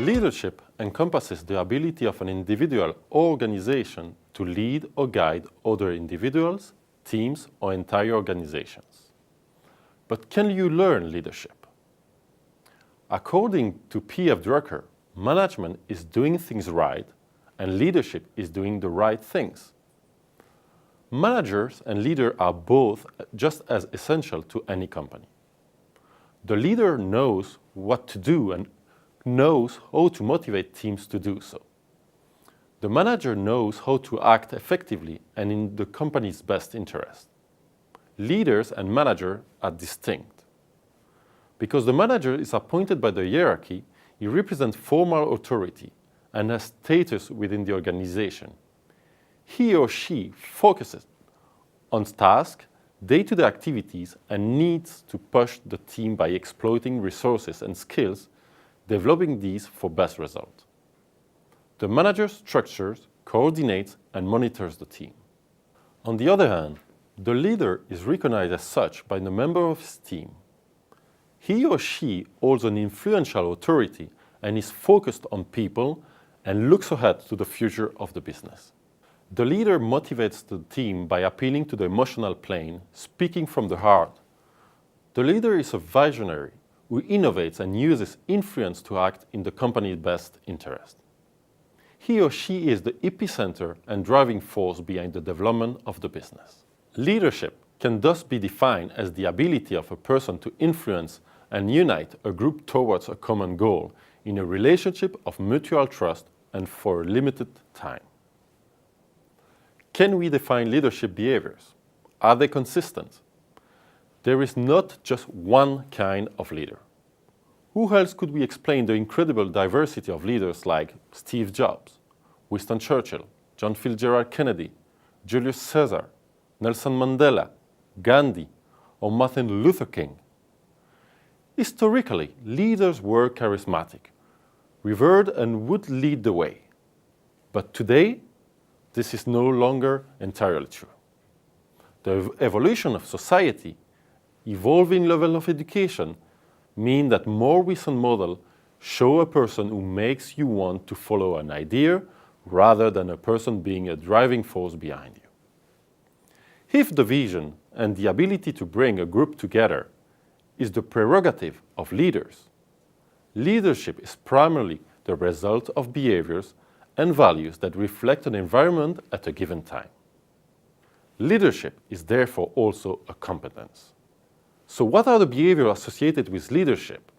Leadership encompasses the ability of an individual or organization to lead or guide other individuals, teams, or entire organizations. But can you learn leadership? According to P.F. Drucker, management is doing things right and leadership is doing the right things. Managers and leaders are both just as essential to any company. The leader knows what to do and knows how to motivate teams to do so. The manager knows how to act effectively and in the company's best interest. Leaders and managers are distinct. Because the manager is appointed by the hierarchy, he represents formal authority and has status within the organization. He or she focuses on tasks, day-to-day activities, and needs to push the team by exploiting resources and skills, developing these for best results. The manager structures, coordinates, and monitors the team. On the other hand, the leader is recognized as such by the member of his team. He or she holds an influential authority and is focused on people and looks ahead to the future of the business. The leader motivates the team by appealing to the emotional plane, speaking from the heart. The leader is a visionary who innovates and uses influence to act in the company's best interest. He or she is the epicenter and driving force behind the development of the business. Leadership can thus be defined as the ability of a person to influence and unite a group towards a common goal in a relationship of mutual trust and for a limited time. Can we define leadership behaviors? Are they consistent? There is not just one kind of leader. Who else could we explain the incredible diversity of leaders like Steve Jobs, Winston Churchill, John Fitzgerald Kennedy, Julius Caesar, Nelson Mandela, Gandhi, or Martin Luther King? Historically, leaders were charismatic, revered, and would lead the way. But today, this is no longer entirely true. The evolution of society, evolving level of education, mean that more recent models show a person who makes you want to follow an idea rather than a person being a driving force behind you. If the vision and the ability to bring a group together is the prerogative of leaders, leadership is primarily the result of behaviors and values that reflect an environment at a given time. Leadership is therefore also a competence. So what are the behaviors associated with leadership?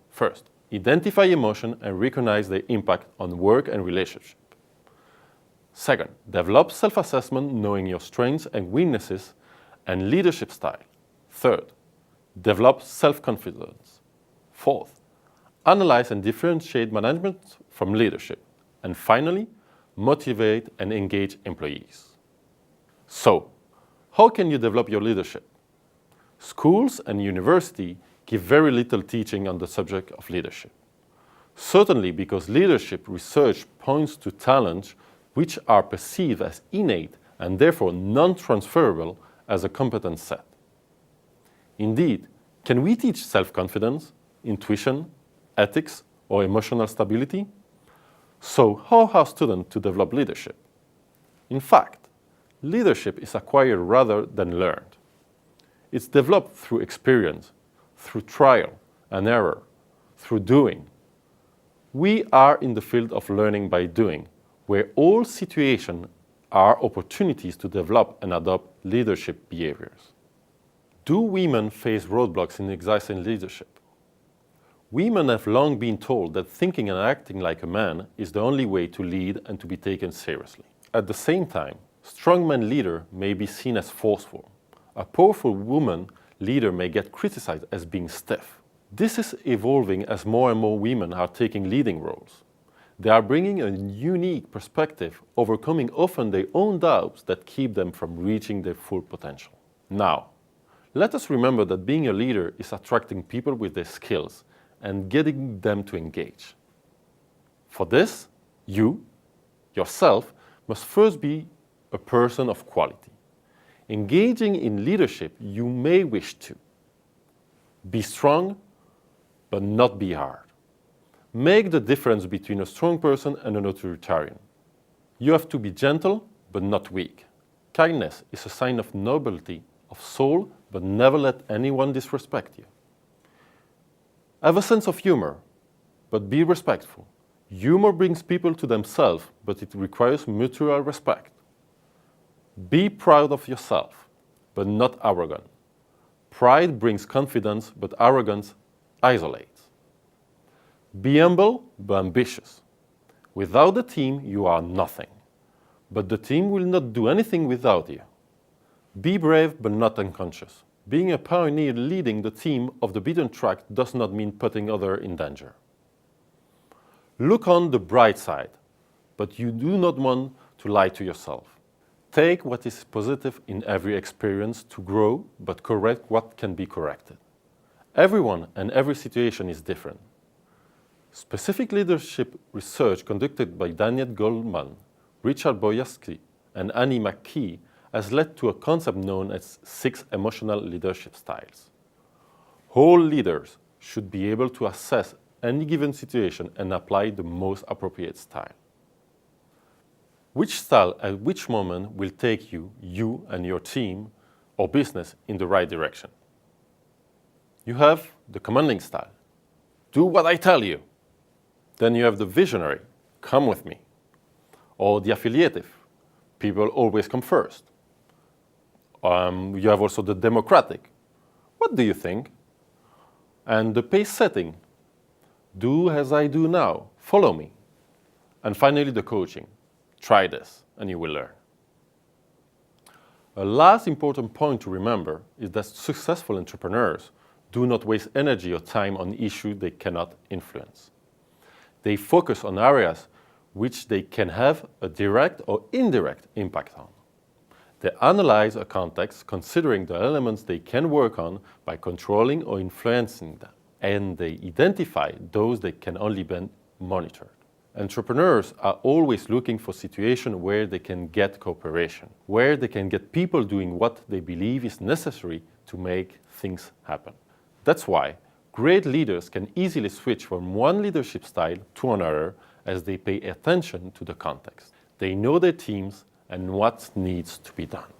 First, identify emotion and recognize their impact on work and relationship. Second, develop self-assessment knowing your strengths and weaknesses and leadership style. Third, develop self-confidence. Fourth, analyze and differentiate management from leadership. And finally, motivate and engage employees. So, how can you develop your leadership? Schools and universities give very little teaching on the subject of leadership. Certainly because leadership research points to talents which are perceived as innate and therefore non-transferable as a competence set. Indeed, can we teach self-confidence, intuition, ethics, or emotional stability? So how are students to develop leadership? In fact, leadership is acquired rather than learned. It's developed through experience, through trial and error, through doing. We are in the field of learning by doing, where all situations are opportunities to develop and adopt leadership behaviors. Do women face roadblocks in exercising leadership? Women have long been told that thinking and acting like a man is the only way to lead and to be taken seriously. At the same time, strongman leader may be seen as forceful. A powerful woman leader may get criticized as being stiff. This is evolving as more and more women are taking leading roles. They are bringing a unique perspective, overcoming often their own doubts that keep them from reaching their full potential. Now, let us remember that being a leader is attracting people with their skills and getting them to engage. For this, you, yourself, must first be a person of quality. Engaging in leadership, you may wish to be strong, but not be hard. Make the difference between a strong person and an authoritarian. You have to be gentle, but not weak. Kindness is a sign of nobility of soul, but never let anyone disrespect you. Have a sense of humor, but be respectful. Humor brings people to themselves, but it requires mutual respect. Be proud of yourself, but not arrogant. Pride brings confidence, but arrogance isolates. Be humble, but ambitious. Without the team, you are nothing. But the team will not do anything without you. Be brave, but not unconscious. Being a pioneer leading the team of the beaten track does not mean putting others in danger. Look on the bright side, but you do not want to lie to yourself. Take what is positive in every experience to grow, but correct what can be corrected. Everyone and every situation is different. Specific leadership research conducted by Daniel Goleman, Richard Boyarsky, and Annie McKee has led to a concept known as 6 emotional leadership styles. All leaders should be able to assess any given situation and apply the most appropriate style. Which style at which moment will take you and your team or business in the right direction? You have the commanding style. Do what I tell you. Then you have the visionary. Come with me. Or the affiliative. People always come first. You have also the democratic. What do you think? And the pace setting. Do as I do now. Follow me. And finally, the coaching. Try this, and you will learn. A last important point to remember is that successful entrepreneurs do not waste energy or time on issues they cannot influence. They focus on areas which they can have a direct or indirect impact on. They analyze a context considering the elements they can work on by controlling or influencing them, and they identify those that can only be monitored. Entrepreneurs are always looking for situations where they can get cooperation, where they can get people doing what they believe is necessary to make things happen. That's why great leaders can easily switch from one leadership style to another as they pay attention to the context. They know their teams and what needs to be done.